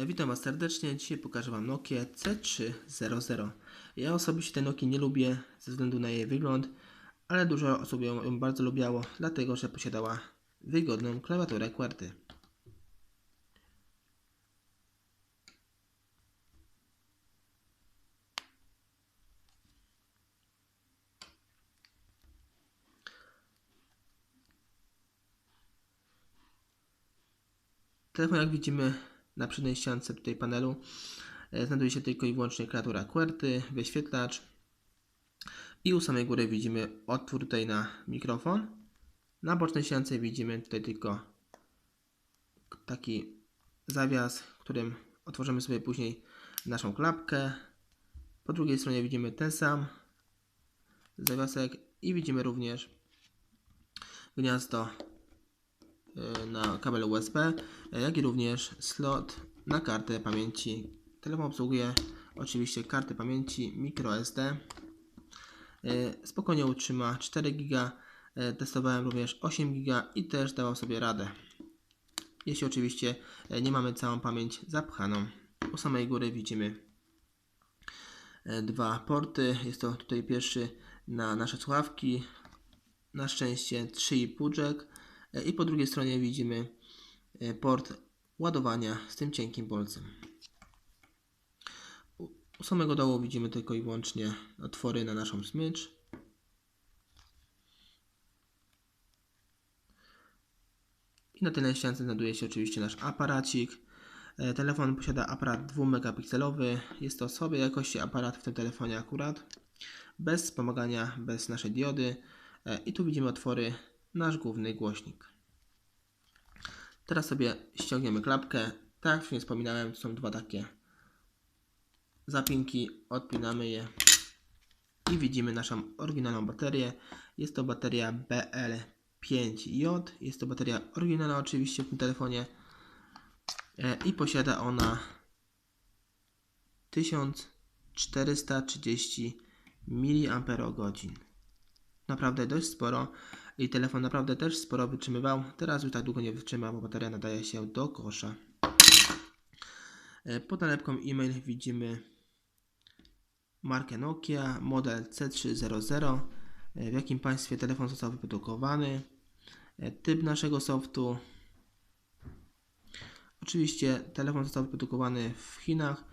Witam Was serdecznie. Dzisiaj pokażę Wam Nokię C300. Ja osobiście tej Nokii nie lubię ze względu na jej wygląd, ale dużo osób ją bardzo lubiało, dlatego że posiadała wygodną klawiaturę QWERTY. Telefon, jak widzimy na przedniej ściance tutaj panelu, znajduje się tylko i wyłącznie klawiatura QWERTY, wyświetlacz i u samej góry widzimy otwór tutaj na mikrofon. Na bocznej ściance widzimy tutaj tylko taki zawias, którym otworzymy sobie później naszą klapkę. Po drugiej stronie widzimy ten sam zawiasek i widzimy również gniazdo na kabel USB, jak i również slot na kartę pamięci. Telefon obsługuje oczywiście kartę pamięci microSD. Spokojnie utrzyma 4 GB. Testowałem również 8 GB i też dawał sobie radę. Jeśli oczywiście nie mamy całą pamięć zapchaną. U samej góry widzimy dwa porty. Jest to tutaj pierwszy na nasze słuchawki. Na szczęście 3,5 jack. I po drugiej stronie widzimy port ładowania z tym cienkim bolcem. U samego dołu widzimy tylko i wyłącznie otwory na naszą smycz. I na tylnej ściance znajduje się oczywiście nasz aparacik. Telefon posiada aparat 2 megapikselowy. Jest to słabej jakości aparat w tym telefonie akurat. Bez wspomagania, bez naszej diody. I tu widzimy otwory, nasz główny głośnik. Teraz sobie ściągniemy klapkę. Tak jak już wspominałem, są dwa takie zapinki. Odpinamy je i widzimy naszą oryginalną baterię. Jest to bateria BL5J. Jest to bateria oryginalna oczywiście w tym telefonie i posiada ona 1430 mAh. Naprawdę dość sporo i telefon naprawdę też sporo wytrzymywał. Teraz już tak długo nie wytrzyma, bo bateria nadaje się do kosza. Pod nalepką e-mail widzimy markę Nokia, model C300, w jakim państwie telefon został wyprodukowany, typ naszego softu. Oczywiście telefon został wyprodukowany w Chinach,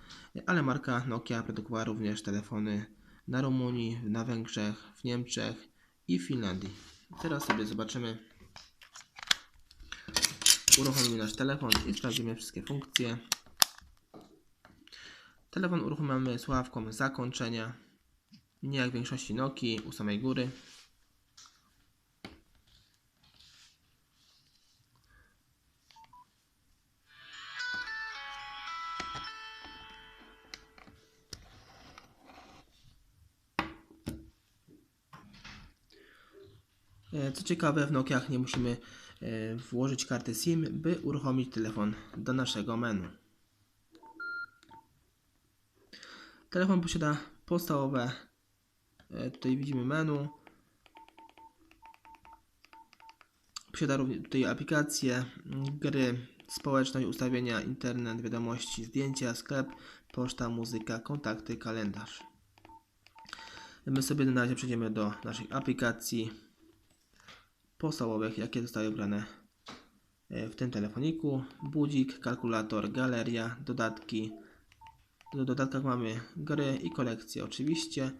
ale marka Nokia produkowała również telefony na Rumunii, na Węgrzech, w Niemczech i w Finlandii. Teraz sobie zobaczymy, uruchomimy nasz telefon i sprawdzimy wszystkie funkcje. Telefon uruchamiamy słuchawką zakończenia, nie jak w większości Nokii, u samej góry. Co ciekawe, w Nokiach nie musimy włożyć karty SIM, by uruchomić telefon do naszego menu. Telefon posiada podstawowe, tutaj widzimy menu. Posiada również tutaj aplikacje, gry, społeczność, ustawienia, internet, wiadomości, zdjęcia, sklep, poczta, muzyka, kontakty, kalendarz. My sobie na razie przejdziemy do naszych aplikacji podstawowych, jakie zostały wybrane w tym telefoniku. Budzik, kalkulator, galeria, dodatki. W dodatkach mamy gry i kolekcje oczywiście.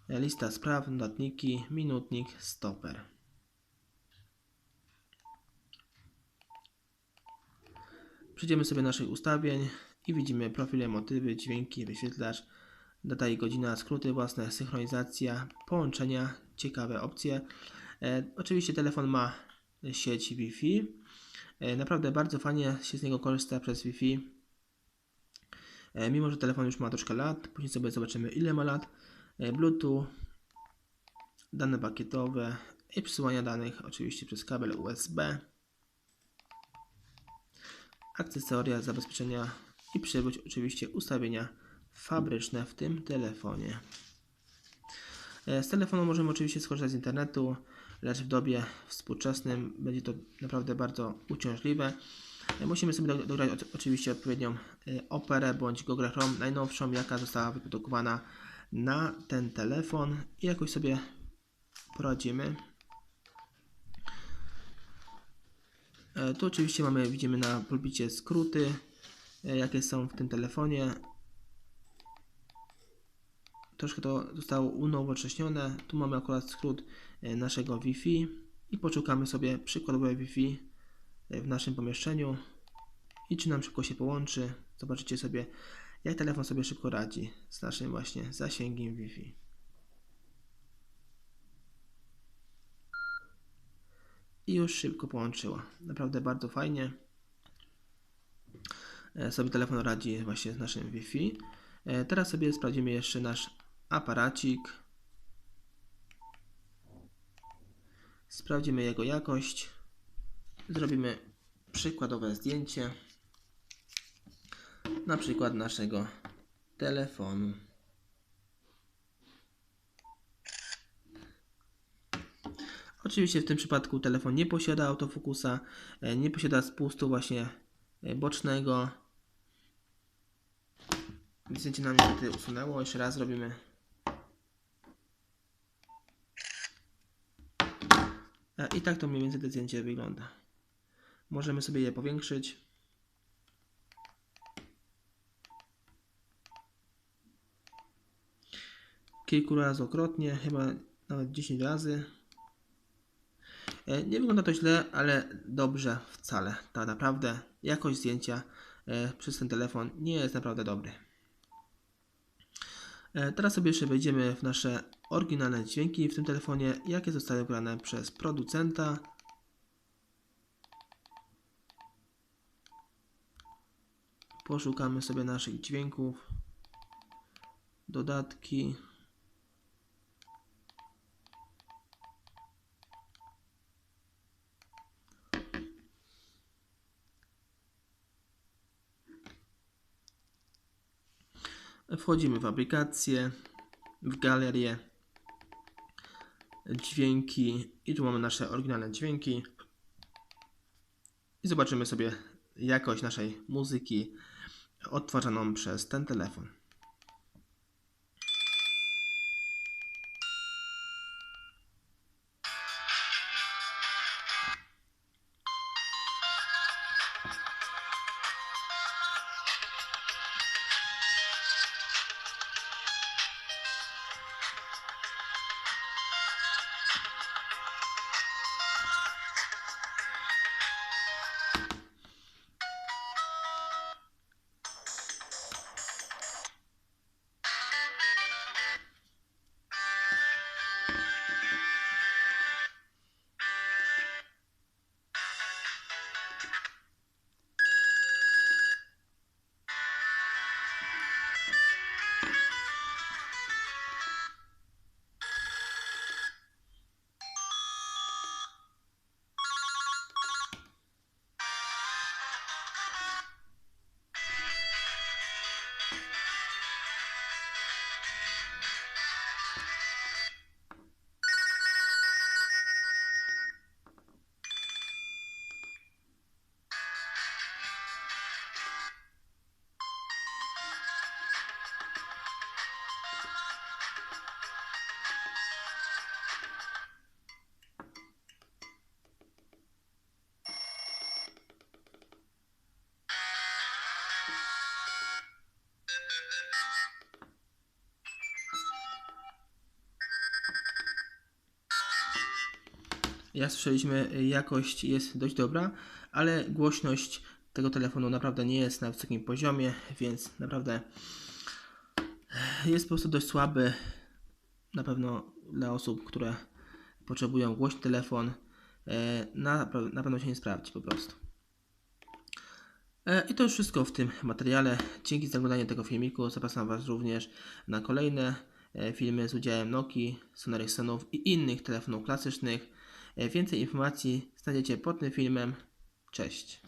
Lista spraw, notatniki, minutnik, stoper. Przejdziemy sobie do naszych ustawień i widzimy profile, motywy, dźwięki, wyświetlacz, data i godzina, skróty własne, synchronizacja, połączenia, ciekawe opcje. Oczywiście telefon ma sieć Wi-Fi. Naprawdę bardzo fajnie się z niego korzysta przez Wi-Fi. Mimo że telefon już ma troszkę lat, później sobie zobaczymy ile ma lat. Bluetooth, dane pakietowe i przesyłania danych oczywiście przez kabel USB. Akcesoria, zabezpieczenia i przywód, oczywiście ustawienia fabryczne w tym telefonie. Z telefonu możemy oczywiście skorzystać z internetu, lecz w dobie współczesnym będzie to naprawdę bardzo uciążliwe. Musimy sobie dograć oczywiście odpowiednią operę bądź Google Chrome, najnowszą, jaka została wyprodukowana na ten telefon i jakoś sobie poradzimy. Tu oczywiście widzimy na pulpicie skróty, jakie są w tym telefonie. Troszkę to zostało unowocześnione. Tu mamy akurat skrót naszego Wi-Fi i poszukamy sobie przykładowe Wi-Fi w naszym pomieszczeniu i czy nam szybko się połączy. Zobaczycie sobie, jak telefon sobie szybko radzi z naszym właśnie zasięgiem Wi-Fi. I już szybko połączyła. Naprawdę bardzo fajnie sobie telefon radzi właśnie z naszym Wi-Fi. Teraz sobie sprawdzimy jeszcze nasz aparacik. Sprawdzimy jego jakość. Zrobimy przykładowe zdjęcie. Na przykład naszego telefonu. Oczywiście w tym przypadku telefon nie posiada autofokusa, nie posiada spustu właśnie bocznego. Zdjęcie nam niestety usunęło. Jeszcze raz zrobimy. I tak to mniej więcej to zdjęcie wygląda. Możemy sobie je powiększyć. Kilkunastokrotnie, chyba nawet 10 razy. Nie wygląda to źle, ale dobrze wcale. Tak naprawdę jakość zdjęcia przez ten telefon nie jest naprawdę dobry. Teraz sobie jeszcze wejdziemy w nasze oryginalne dźwięki w tym telefonie, jakie zostały wybrane przez producenta. Poszukamy sobie naszych dźwięków, dodatki. Wchodzimy w aplikację, w galerię, dźwięki i tu mamy nasze oryginalne dźwięki. I zobaczymy sobie jakość naszej muzyki odtwarzaną przez ten telefon. Jak słyszeliśmy, jakość jest dość dobra, ale głośność tego telefonu naprawdę nie jest na wysokim poziomie, więc naprawdę jest po prostu dość słaby. Na pewno dla osób, które potrzebują głośny telefon, na pewno się nie sprawdzi po prostu. I to już wszystko w tym materiale. Dzięki za oglądanie tego filmiku. Zapraszam Was również na kolejne filmy z udziałem Nokii, Sony Ericssonów i innych telefonów klasycznych. Więcej informacji znajdziecie pod tym filmem. Cześć!